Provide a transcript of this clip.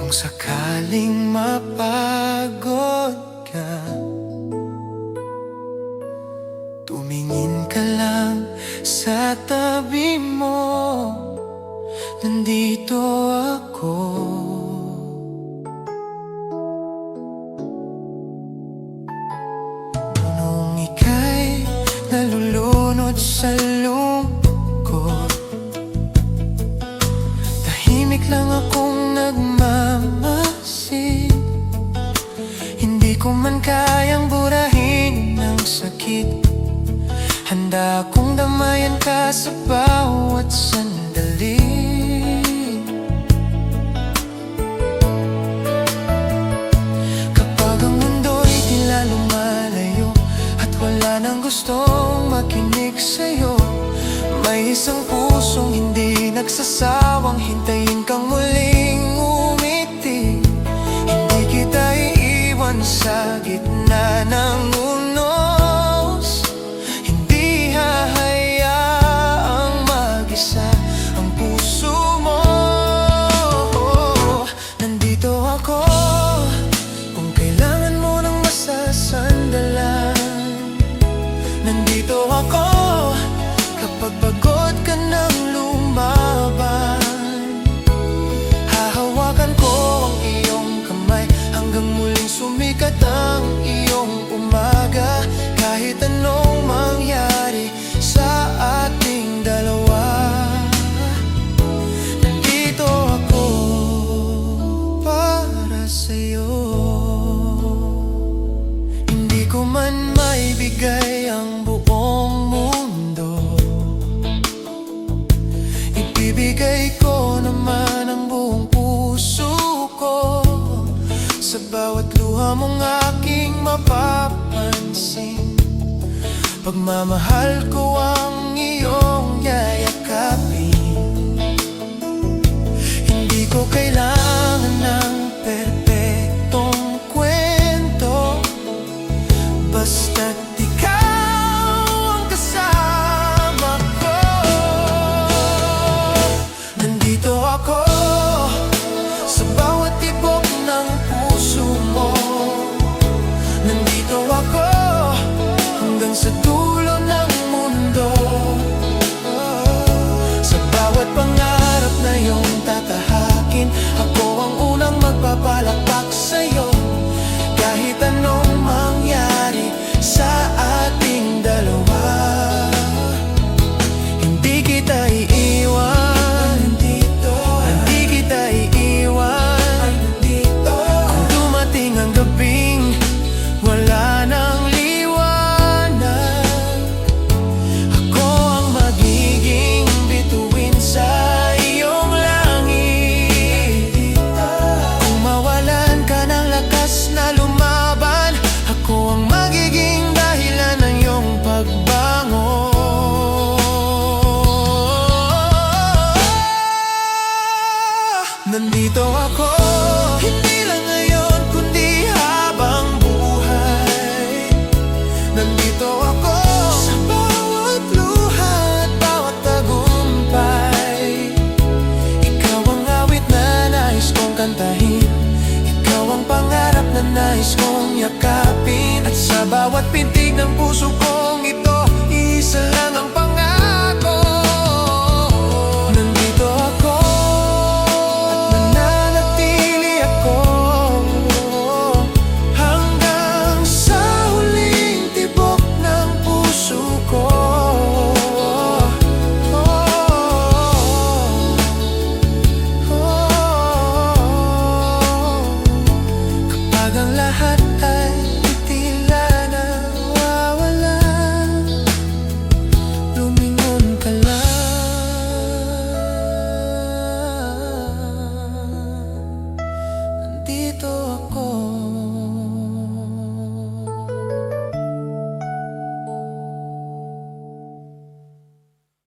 Kung sakaling mapagod ka, tumingin ka lang sa tabi mo. Nandito ako. Nung ika'y nalulunod sa lungkot, tahimik lang akong nagmamasid. Hindi ko man kayang burahin ng sakit, handa akong damayan ka sa bawat sandali. Kapag ang mundo'y tila lumalayo at wala nang gustong makinig sa'yo, may isang pusong hindi nagsasawang hintayin kang muling umiti. Hindi kita iiwan sa gitna ng unos, hindi hahayaang mag-isa ang puso mo. Nandito ako kung kailangan mo ng masasandalan. Nandito ako kapag pagod ka ng lumaban. Hahawakan ko ang iyong kamay hanggang muling sumikat ang iyong umaga. Kahit anong mangyari sa ating dalawa, nandito ako para sa'yo. Hindi ko man maibigay ang buong mundo, ibibigay ko naman ang buong puso ko. Sa bawat luha mong aking mapapansin, pagmamahal ko ang iyong yayakapin. Hindi ko kailangan ng perpektong kwento, basta't ikaw ang kasama ko. Nandito ako sa bawat tibok ng puso mo. Nandito ako hanggang sa dulo ng mundo. Sa bawat pangarap na iyong tatahakin, ako ang unang magpapalakpak sa'yo. Kahit anong mangyari sa ating dalawa, hindi kita iiwan. Hindi kita iiwan. Kung dumating ang gabing wala nang liwanag, ako ang magiging bituin sa iyong langit. Kung mawalan ka ng lakas na lumaban, ako ang magiging dahilan ng iyong pagbangon. Nandito ako, hindi lang ngayon kundi habang buhay. Nandito ako sa bawat luha at bawat tagumpay. Ikaw ang awit na nais kong kantahin, ikaw ang pangarap na nais kong yakapin. At sa bawat pintig ng puso ko,